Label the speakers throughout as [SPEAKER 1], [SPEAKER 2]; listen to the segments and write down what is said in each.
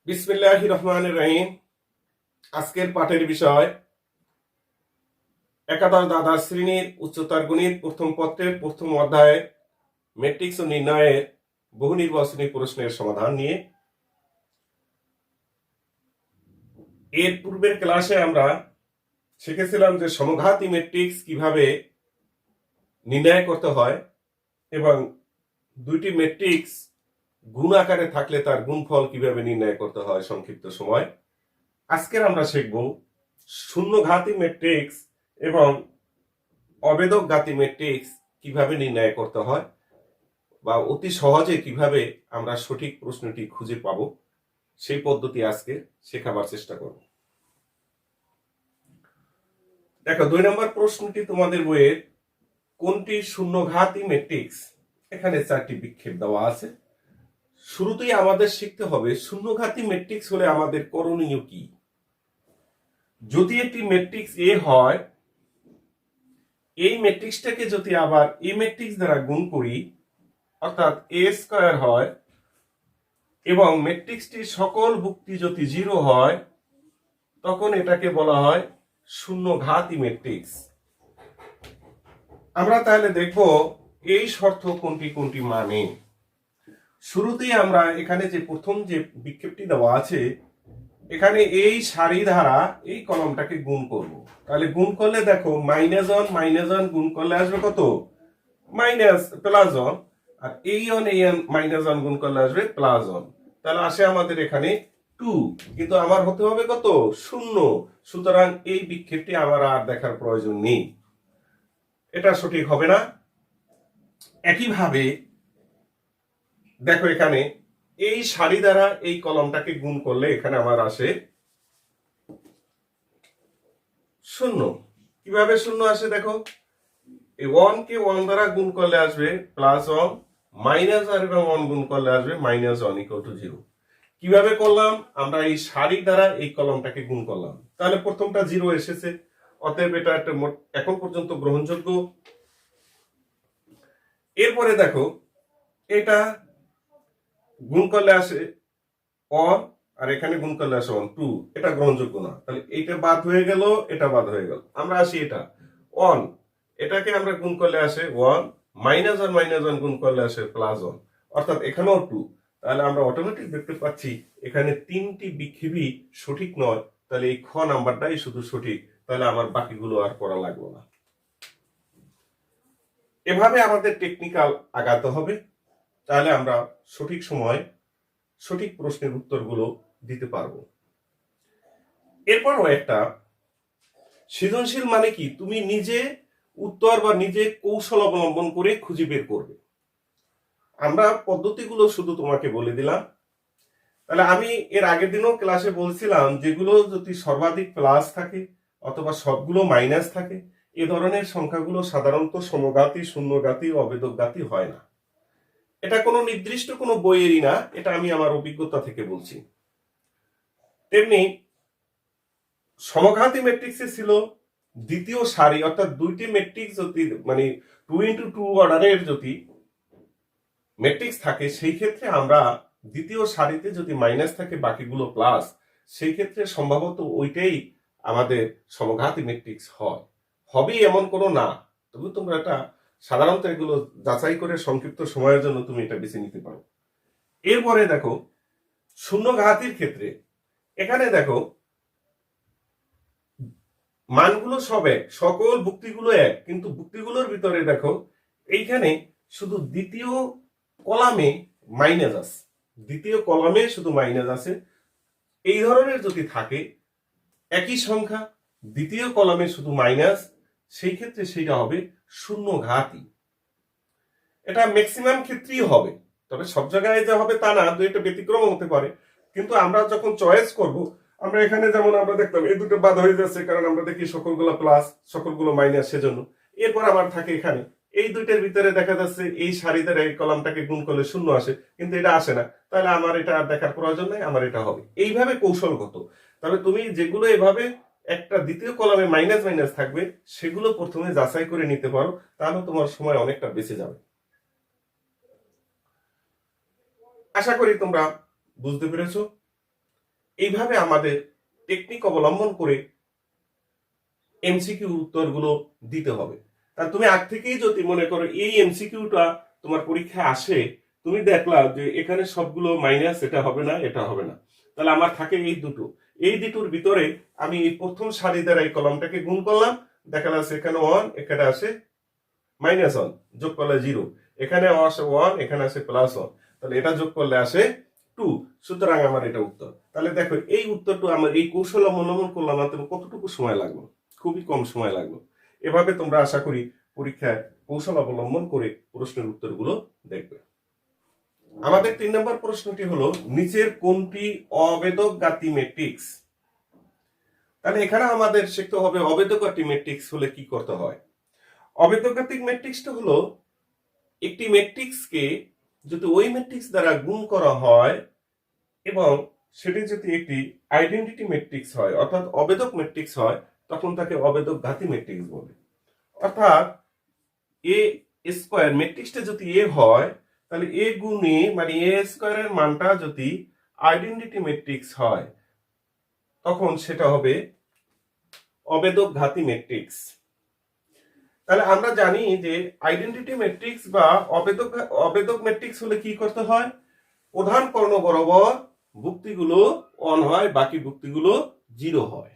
[SPEAKER 1] বিসমিল্লাহির রহমানির রহিম। আজকের পাঠের বিষয় একাদশ দ্বাদশ শ্রেণীর উচ্চতর গণিত প্রথম পত্রের প্রথম অধ্যায়ে ম্যাট্রিক্স ও নির্ণয়ের বহু নির্বাচনী প্রশ্নের সমাধান নিয়ে। এর পূর্বের ক্লাসে আমরা শিখেছিলাম যে সমঘাতী ম্যাট্রিক্স কিভাবে নির্ণয় করতে হয় এবং দুইটি ম্যাট্রিক্স গুণ আকারে থাকলে তার গুণফল কিভাবে নির্ণয় করতে হয় সংক্ষিপ্ত সময়। আজকের আমরা শিখব শূন্যঘাতী ম্যাট্রিক্স এবং অবেদক ঘাতী ম্যাট্রিক্স কিভাবে নির্ণয় করতে হয় বা অতি সহজে কিভাবে আমরা সঠিক প্রশ্নটি খুঁজে পাব সেই পদ্ধতি আজকে শেখাবার চেষ্টা করব। দেখো, 2 নম্বর প্রশ্নটি তোমাদের বইয়ের কোনটি শূন্যঘাতী ম্যাট্রিক্স, এখানে 4টি বিক্ষেপ দেওয়া আছে। শুরুতেই আমাদের শিখতে হবে শূন্যঘাতী ম্যাট্রিক্স হলে আমাদের করণীয় কি। যদি একটি ম্যাট্রিক্স এ হয়, এই ম্যাট্রিক্সটাকে যদি আবার এই ম্যাট্রিক্স দ্বারা গুণ করি অর্থাৎ এ স্কয়ার হয় এবং ম্যাট্রিক্সটির সকল ভুক্তি যদি 0 হয়, তখন এটাকে বলা হয় শূন্যঘাতী ম্যাট্রিক্স। আমরা তাহলে দেখব এই শর্ত কোনটি কোনটি মানে। শুরুতেই আমরা এখানে যে প্রথম যে বিক্ষেপটি দেওয়া আছে, এখানে এই সারি দ্বারা এই কলমটাকে গুণ করব। তাহলে গুণ করলে দেখো -1 গুণ করলে আসবে কত? +1। আর এই -1 গুণ করলে আসবে +1। তাহলে আসে আমাদের এখানে 2, কিন্তু আমার হতে হবে কত? 0। সুতরাং এই বিক্ষেপটি আমার আর দেখার প্রয়োজন নেই, এটা সঠিক হবে না। একইভাবে দেখো, এখানে এই সারি দ্বারা এই কলমটাকে গুণ করলে এখানে আমার আসে 0। কিভাবে 0 আসে দেখো, এই 1 কে 1 দ্বারা গুণ করলে আসবে +1, -1 এবং 1 গুণ করলে আসবে -1 = 0। কিভাবে করলাম? আমরা এই সারি দ্বারা এই কলমটাকে গুণ করলাম, তাহলে প্রথমটা 0 এসেছে, অতএব এটা একটা এখন পর্যন্ত গ্রহণযোগ্য। এরপরে দেখো, এটা গুণ করলে আসে 1 আর এখানে গুণ করলে আসে 1, 2, এটা গ্রহণযোগ্য না। তাহলে এটা বাদ হয়ে গেল, এটা বাদ হয়ে গেল। আমরা আসি এটা 1, এটাকে আমরা গুণ করলে আসে 1, -1 গুণ করলে আসে +1, অর্থাৎ এখানেও 2। তাহলে আমরা অটোমেটিক দেখতে পাচ্ছি এখানে 3টি বিক্ষেপই সঠিক নয়। তাহলে এই খ নাম্বারটাই শুধু সঠিক, তাহলে আমার বাকিগুলো আর করা লাগবে না। এভাবে আমাদের টেকনিক্যাল আগাতে হবে, তাহলে আমরা সঠিক সময় সঠিক প্রশ্নের উত্তরগুলো দিতে পারবো। এরপরও একটা সৃজনশীল মানে কি, তুমি নিজে উত্তর বা নিজে কৌশল অবলম্বন করে খুঁজে বের করবে। আমরা পদ্ধতিগুলো শুধু তোমাকে বলে দিলাম। তাহলে আমি এর আগের দিনও ক্লাসে বলছিলাম, যেগুলো যদি সর্বাধিক প্লাস থাকে অথবা সবগুলো মাইনাস থাকে, এ ধরনের সংখ্যাগুলো সাধারণত সমঘাতী, শূন্যঘাতী, অবেদক ঘাতী হয় না। এটা কোনো নির্দিষ্ট কোনো বইয়েরই না, এটা আমি আমার অভিজ্ঞতা থেকে বলছি। তেমনি সমঘাতী ম্যাট্রিক্সে ছিল দ্বিতীয় সারি, অর্থাৎ দুইটি ম্যাট্রিক্স যদি মানে 2x2 অর্ডারের যদি ম্যাট্রিক্স থাকে, সেই ক্ষেত্রে আমরা দ্বিতীয় সারিতে যদি মাইনাস থাকে বাকিগুলো প্লাস, সেই ক্ষেত্রে সম্ভবত ওইটাই আমাদের সমঘাতী ম্যাট্রিক্স হবে এমন কোনো না। তবে তোমরা এটা সাধারণত এগুলো যাচাই করে সংক্ষিপ্ত সময়ের জন্য তুমি এটা বেছে নিতে পারো। এরপরে দেখো শূন্যঘাতীর ক্ষেত্রে, এখানে দেখো মানগুলো সব এক, সকল ভুক্তিগুলো এক, কিন্তু ভুক্তিগুলোর ভিতরে দেখো এইখানে শুধু দ্বিতীয় কলামে মাইনাস আছে, দ্বিতীয় কলামে শুধু মাইনাস আছে। এই ধরনের যদি থাকে একই সংখ্যা, দ্বিতীয় কলামে শুধু মাইনাস, সেই ক্ষেত্রে সেটা হবে শূন্যঘাতী। এটা ম্যাক্সিমাম ক্ষেত্রেই হবে, তবে সব জায়গায় যে হবে তা না, দুইটা ব্যতিক্রম হতে পারে। কিন্তু আমরা যখন চয়েস করব, আমরা এখানে যেমন আমরা দেখলাম এই দুটো বাদ হয়ে যাচ্ছে, কারণ আমরা দেখি সকলগুলো প্লাস সকলগুলো মাইনাস, সেজন্য। এরপর আমার থাকে এখানে এই দুইটার ভিতরে দেখা যাচ্ছে এই সারিদের এই কলামটাকে গুণ করলে 0 আসে, কিন্তু এটা আসে না, তাহলে আমার এটা আর দেখার প্রয়োজন নাই, আমার এটা হবে। এইভাবে কৌশলগত। তবে তুমি যেগুলো এভাবে একটা দ্বিতীয় কলামে মাইনাস মাইনাস থাকবে, সেগুলো প্রথমে যাচাই করে নিতে পারো, তাহলে তোমার সময় অনেকটা বেঁচে যাবে। আশা করি তোমরা বুঝতে পেরেছো। এইভাবে আমাদের টেকনিক অবলম্বন করে এমসিকিউ উত্তরগুলো দিতে হবে। তাহলে তুমি আগ থেকেই যদি মনে করো এই এমসিকিউটা তোমার পরীক্ষায় আসে, তুমি দেখলা যে এখানে সবগুলো মাইনাস, এটা হবে না, এটা হবে না, তাহলে আমার থাকে এই দুটোর ভিতরে আমি এই প্রথম সারি দ্বারা এই কলমটাকে গুণ করলাম, দেখা যাচ্ছে এখানে 1, এখানে আসে -1, যোগ করলে 0, এখানে আসে 1, এখানে আসে +1, তাহলে এটা যোগ করলে আসে 2, সুতরাং আমার এটা উত্তর। তাহলে দেখো এই উত্তরটা আমার এই কৌশল অবলম্বন করলাম, কতটুকু সময় লাগলো? খুবই কম সময় লাগলো। এভাবে তোমরা আশা করি পরীক্ষায় কৌশল অবলম্বন করে প্রশ্নের উত্তরগুলো দেখবে। আমাদের 3 নম্বর প্রশ্নটি হলো, নিচের কোনটি অবেদক গাতি ম্যাট্রিক্স? তাহলে এখানে আমাদের শিখতে হবে অবেদক গাতি ম্যাট্রিক্স হলে কি করতে হয়। অবেদক গাতিক ম্যাট্রিক্সটা হলো একটি ম্যাট্রিক্সকে যদি ওই ম্যাট্রিক্স দ্বারা গুণ করা হয় এবং সেটি যদি একটি আইডেন্টিটি ম্যাট্রিক্স হয়, অর্থাৎ অবেদক ম্যাট্রিক্স হয়, তখন তাকে অবেদক ঘাতি ম্যাট্রিক্স বলে। অর্থাৎ এ স্কয়ার ম্যাট্রিক্সটা যদি এ হয়, তাহলে এ গুণে মানে এ স্কয়ারের মানটা যদি আইডেন্টিটি ম্যাট্রিক্স হয়, তখন সেটা হবে অবেদক ঘাতি ম্যাট্রিক্স। তাহলে আমরা জানি যে আইডেন্টিটি ম্যাট্রিক্স বা অবেদক ম্যাট্রিক্স হলে কি করতে হয়? প্রধান কর্ণ বরাবর ভুক্তিগুলো 1 হয়, বাকি ভুক্তিগুলো 0 হয়।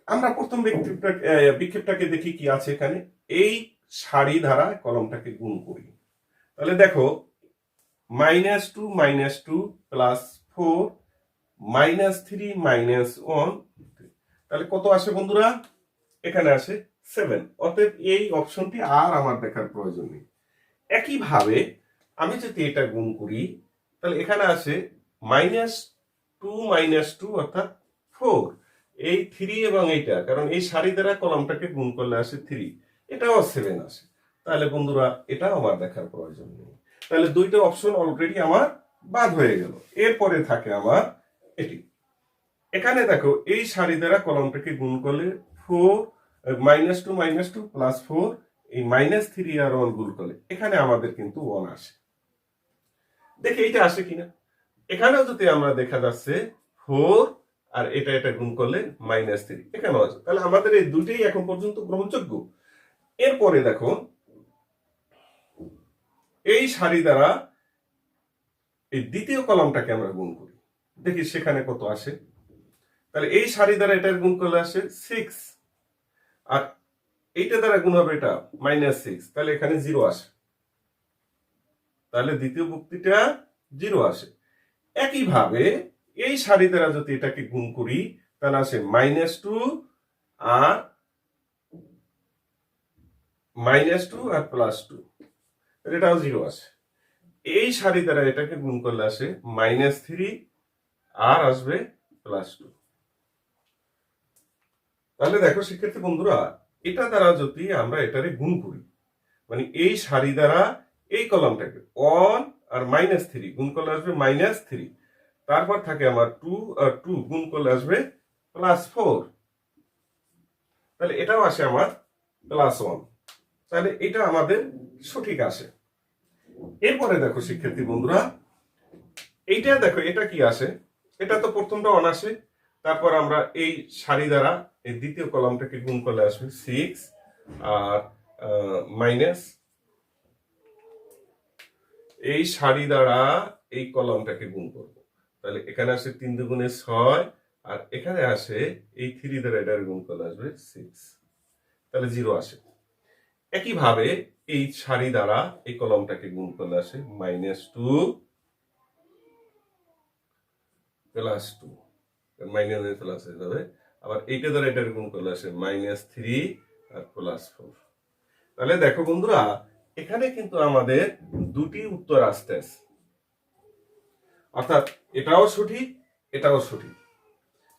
[SPEAKER 1] আমরা প্রথম বিক্ষেপটাকে দেখি কি আছে এখানে। এই সারি ধারা কলমটাকে গুণ করি, তাহলে দেখো -2 -2 +4 -3 -1, তাহলে কত আসে বন্ধুরা? এখানে আসে 7। অতএব এই অপশনটি আর আমার দেখার প্রয়োজন নেই। একইভাবে আমি যদি এটা গুণ করি, তাহলে এখানে আসে -2 -2 অর্থাৎ 4, এই 3 এবং এইটা, কারণ এই সারি দ্বারা কলমটাকে গুণ করলে আসে 3, এটাও 7 আসে। তাহলে বন্ধুরা এটাও আমার দেখার প্রয়োজন নেই। তাহলে দুইটা অপশন অলরেডি আমার বাদ হয়ে গেল। এরপরে থাকে আমার এটি। এখানে দেখো এই সারি দ্বারা কলমটাকে গুণ করলে 4 -2 -2 +4, এই -3 আর 1 গুণ করলে এখানে আমাদের কিন্তু 1 আসে। দেখি এইটা আসে কিনা। এখানেও যদি আমরা দেখা যাচ্ছে 4 আর এটা গুণ করলে -3, এখানেও আছে। তাহলে আমাদের এই দুটেই এখন পর্যন্ত গ্রহণযোগ্য। এরপরে দেখো এই সারি দ্বারা এই দ্বিতীয় কলামটাকে আমরা গুণ করি, দেখি সেখানে কত আসে। তাহলে এই সারি দ্বারা এটার গুণ করলে আসে 6, আর এইটা দ্বারা গুণ হবে এটা -6, তাহলে এখানে 0 আসে। তাহলে দ্বিতীয় ভুক্তিটা 0 আসে। একইভাবে এই সারি দ্বারা যদি এটাকে গুণ করি, তাহলে আসে -2 আর +2, এটাও 0 আসে। এই সারি দ্বারা এটাকে গুণ করলে আসে -3 আর আসবে +2। তাহলে দেখো শিক্ষার্থী বন্ধুরা, এটা দ্বারা যদি আমরা এটারে গুণ করি, মানে এই সারি দ্বারা এই কলামটাকে 1 আর -3 গুণ করলে আসবে -3, তারপর থাকে আমার 2 আর 2 গুণ করলে আসবে +4, তাহলে এটাও আসে আমার +1। তাহলে এটা আমাদের সঠিক আসে। এরপরে দেখো শিক্ষার্থী বন্ধুরা, এইটা দেখো এটা কি আসে, এটা তো প্রথমটা 1 আসে, তারপর আমরা এই সারি দ্বারা এই দ্বিতীয় কলামটাকে গুণ করলে আসবে 6 আর মাইনাস এই সারি দ্বারা এই কলামটাকে গুণ করব, তাহলে এখানে আসে 3 দুগুণে 6, আর এখানে আসে এই 3 দ্বারা এটার গুণ করলে আসবে 6, তাহলে 0 আসে। একইভাবে এই সারি দ্বারা এই কলামটাকে গুণ করলে আসে -2 +2, মাইনাস প্লাস হয়ে যাবে। আবার এইটা দ্বারা এটার গুণ করলে আসে -3 আর +4। তাহলে দেখো বন্ধুরা, এখানে কিন্তু আমাদের দুটি উত্তর আসতেছে, অর্থাৎ এটাও সঠিক, এটাও সঠিক,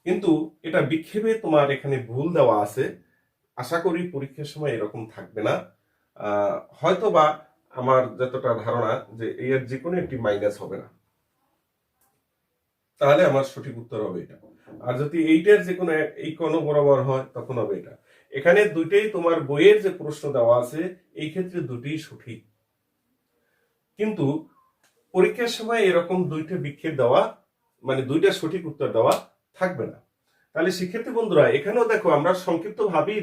[SPEAKER 1] কিন্তু এটা বিক্ষেপে তোমার এখানে ভুল দেওয়া আছে। আশা করি পরীক্ষার সময় এরকম থাকবে না। হয়তোবা আমার যতটা ধারণা যে এর যে কোনো একটি মাইনাস হবে না, তাহলে আমার সঠিক উত্তর হবে এটা। আর যদি এইটার যে কোনো এই কোনো বরাবর হয়, তখন হবে এটা। এখানে দুইটাই তোমার বইয়ের যে প্রশ্ন দেওয়া আছে, এই ক্ষেত্রে দুটিই সঠিক, কিন্তু পরীক্ষার সময় এরকম দুইটা বিক্ষেপ দেওয়া মানে দুইটা সঠিক উত্তর দেওয়া থাকবে না। তাহলে সেক্ষেত্রে বন্ধুরা এখানেও দেখো আমরা সংক্ষিপ্ত ভাবেই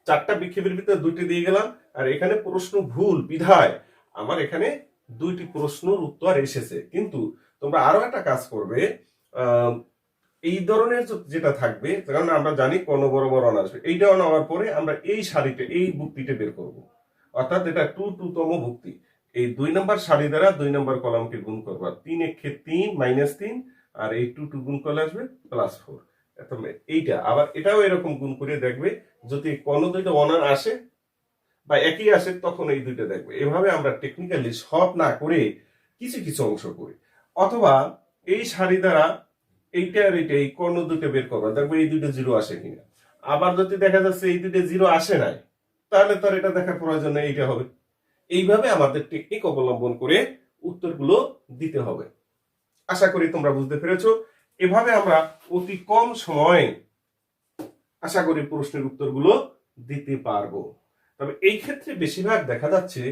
[SPEAKER 1] চারটা বিক্ষেপের ভিতরে দুইটি দিয়ে গেলাম, আর এখানে প্রশ্ন ভুল বিধায় আমার এখানে দুইটি প্রশ্নের উত্তর এসেছে। কিন্তু তোমরা আরো একটা কাজ করবে, এই ধরনের যেটা থাকবে, কারণ আমরা জানি কোন বরাবর অন আসবে, এইটাও নেওয়ার পরে আমরা এই সারিটা এই ভুক্তিটা বের করব, অর্থাৎ এটা 2 তম ভুক্তি। এই 2 নম্বর সারি দ্বারা 2 নম্বর কলামকে গুণ করবা, 3 একে 3 -3, আর এই 2 গুণ করলে আসবে +4। এইটা আবার এটাও এরকম গুণ করে দেখবে, যদি কোন দুইটা অনার আসে বা একই আসে তখন এই দুইটা দেখবে। এভাবে আমরা টেকনিক্যালি সব না করে কিছু কিছু অংশ করি, অথবা এই সারি দ্বারা এইটা আর এইটা এই কোন দুইটা বের করবা, দেখবে এই দুইটা জিরো আসে কিনা। আবার যদি দেখা যাচ্ছে এই দুইটা জিরো আসে নাই, তাহলে তার এটা দেখার প্রয়োজন নেই, এইটা হবে। এইভাবে আমাদের টেকনিক অবলম্বন করে উত্তরগুলো দিতে হবে। আশা করি তোমরা বুঝতে পেরেছো। এভাবে আমরা অতি কম সময়ে আশা করি প্রশ্নের উত্তরগুলো দিতে পারবো। তবে এই ক্ষেত্রে বেশিরভাগ দেখা যাচ্ছে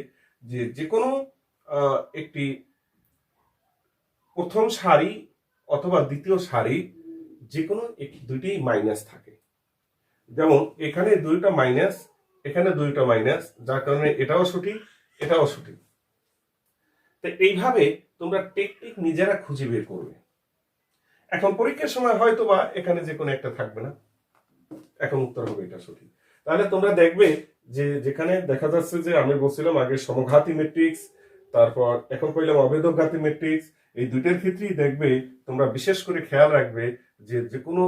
[SPEAKER 1] যে কোনো একটি প্রথম সারি অথবা দ্বিতীয় সারি যে কোনো দুইটি মাইনাস থাকে। যেমন এখানে দুইটা মাইনাস, এখানে দুইটা মাইনাস, যার কারণে এটাও সঠিক এটাও সঠিক। তো এইভাবে তোমরা টেকনিক নিজেরা খুঁজে বের করবে। এখন পরীক্ষার সময় হয়তো বা এখানে যে কোনো একটা থাকবে না, এখন উত্তর হবে এটা সঠিক। তাহলে তোমরা দেখবে যে যেখানে দেখা যাচ্ছে যে আমি বলছিলাম আগে সমঘাতী ম্যাট্রিক্স, তারপর এখন কইলাম অভেদঘাতী ম্যাট্রিক্স, এই দুইটার ক্ষেত্রেই দেখবে তোমরা বিশেষ করে খেয়াল রাখবে যে কোনো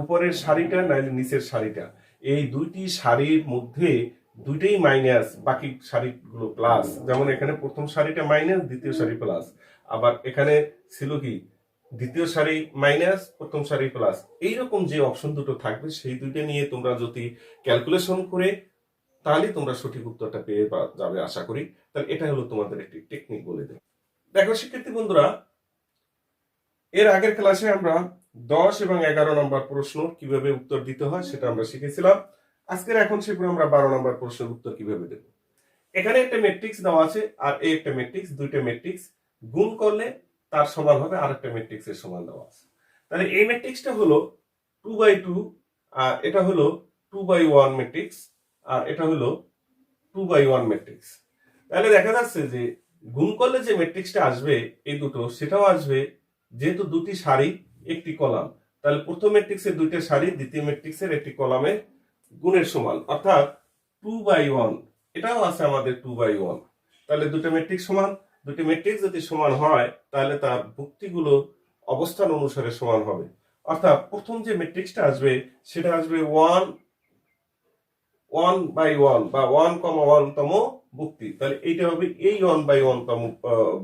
[SPEAKER 1] উপরের সারিটা নাইলে নিচের সারিটা, এই দুইটি সারির মধ্যে দুইটাই মাইনাস, বাকি সারিগুলো প্লাস। যেমন এখানে প্রথম সারিটা মাইনাস, দ্বিতীয় সারি প্লাস। আবার এখানে ছিল কি দ্বিতীয় সারি মাইনাস, প্রথম সারি প্লাস। এইরকম যে অপশন দুটো থাকবে সেই দুইটা নিয়ে তোমরা যদি ক্যালকুলেশন করে তাহলে তোমরা সঠিক উত্তরটা পেয়ে যাবে আশা করি। তাহলে এটা হলো তোমাদের একটি টেকনিক বলে দেব। দেখো শিক্ষার্থী বন্ধুরা, এর আগের ক্লাসে আমরা 10 এবং 11 নম্বর প্রশ্ন কিভাবে উত্তর দিতে হয় সেটা আমরা শিখেছিলাম। আজকের এখন শিখবো আমরা 12 নম্বর প্রশ্নের উত্তর কিভাবে দেব। এখানে একটা ম্যাট্রিক্স দেওয়া আছে, আর এই একটা ম্যাট্রিক্স, দুইটা ম্যাট্রিক্স গুণ করলে তার সমান হবে আর একটা ম্যাট্রিক্সের সমান দেওয়া আছে। তাহলে এই ম্যাট্রিক্সটা হলো 2/2, আর এটা হলো 2/1 ম্যাট্রিক্স, আর এটা হলো 2/1 ম্যাট্রিক্স। তাহলে দেখা যাচ্ছে যে গুণ করলে যে ম্যাট্রিক্সটা আসবে এই দুটো, সেটাও আসবে যেহেতু দুটি সারি একটি কলাম, তাহলে প্রথম ম্যাট্রিক্সের দুইটা সারি দ্বিতীয় ম্যাট্রিক্সের একটি কলামের গুণের সমান, অর্থাৎ 2/1। এটাও আছে আমাদের 2/1। তাহলে দুটো ম্যাট্রিক্স সমান, দুটি ম্যাট্রিক্স যদি সমান হয় তাহলে তার ভুক্তিগুলো অবস্থান অনুসারে সমান হবে। অর্থাৎ প্রথম যে ম্যাট্রিক্সটা আসবে সেটা আসবে 1/1 বা 1,1 তম ভুক্তি। তাহলে এইটা হবে এই 1/1 তম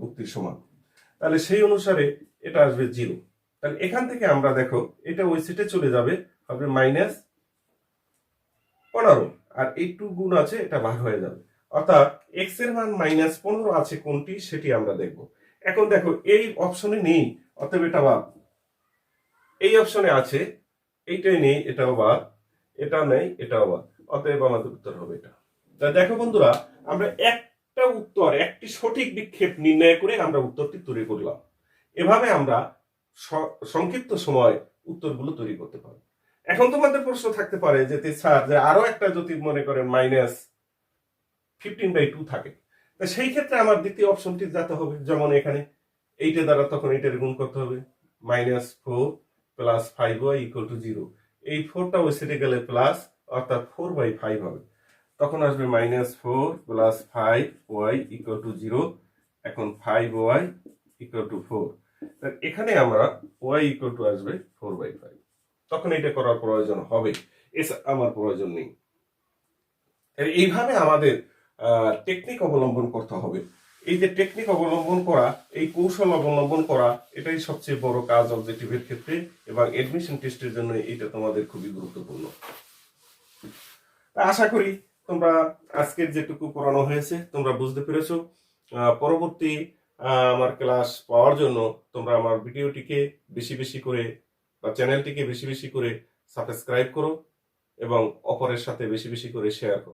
[SPEAKER 1] ভুক্তির সমান। তাহলে সেই অনুসারে এটা আসবে 0। তাহলে এখান থেকে আমরা দেখো এটা ওই সেটে চলে যাবে, হবে -15, আর এই 2 গুণ আছে এটা ভাগ হয়ে যাবে। অর্থাৎ x এর মান -15 আছে কোনটি সেটি আমরা দেখব। এখন দেখো এই অপশনে নেই, অতএব এটা বাদ। এই অপশনে আছে, এইটাই নেই, এটাও বাদ, এটা নেই, এটাও বাদ, অতএব আমাদের উত্তর হবে এটা। তা দেখো বন্ধুরা, আমরা একটা উত্তর, একটি সঠিক বিক্ষেপ নির্ণয় করে আমরা উত্তরটি তৈরি করলাম। এভাবে আমরা সংক্ষিপ্ত সময় উত্তরগুলো তৈরি করতে পারবো। এখন তোমাদের প্রশ্ন থাকতে পারে যে স্যার, যে আরো একটা যদি মনে করেন -15/2 থাকে, তা সেই ক্ষেত্রে আমার দ্বিতীয় অপশনটি যেতে হবে। যেমন এখানে এইটা দ্বারা তখন এইটার গুণ করতে হবে, -4 + 5y = 0। এই 4টা ওই সেটে গেলে প্লাস, অর্থাৎ 4/5 হবে। তখন আসবে -4 + 5y = 0। এখন 5y = 4। এখানে আমরা y = আসবে 4/5। তখন এটা করার প্রয়োজন হবে, আমার প্রয়োজন নেই। এইভাবে আমাদের টেকনিক অবলম্বন করতে হবে। এই যে টেকনিক অবলম্বন করা, এই কৌশল অবলম্বন করা, এটাই সবচেয়ে বড় কাজ অবজেক্টিভের ক্ষেত্রে, এবং এডমিশন টেস্টের জন্য এটা তোমাদের খুবই গুরুত্বপূর্ণ। আশা করি তোমরা আজকের যেটুকু পড়ানো হয়েছে তোমরা বুঝতে পেরেছো। পরবর্তী আমার ক্লাস পাওয়ার জন্য তোমরা আমার ভিডিওটিকে বেশি বেশি করে বা চ্যানেলটিকে বেশি বেশি করে সাবস্ক্রাইব করো এবং অপরের সাথে বেশি বেশি করে শেয়ার করো।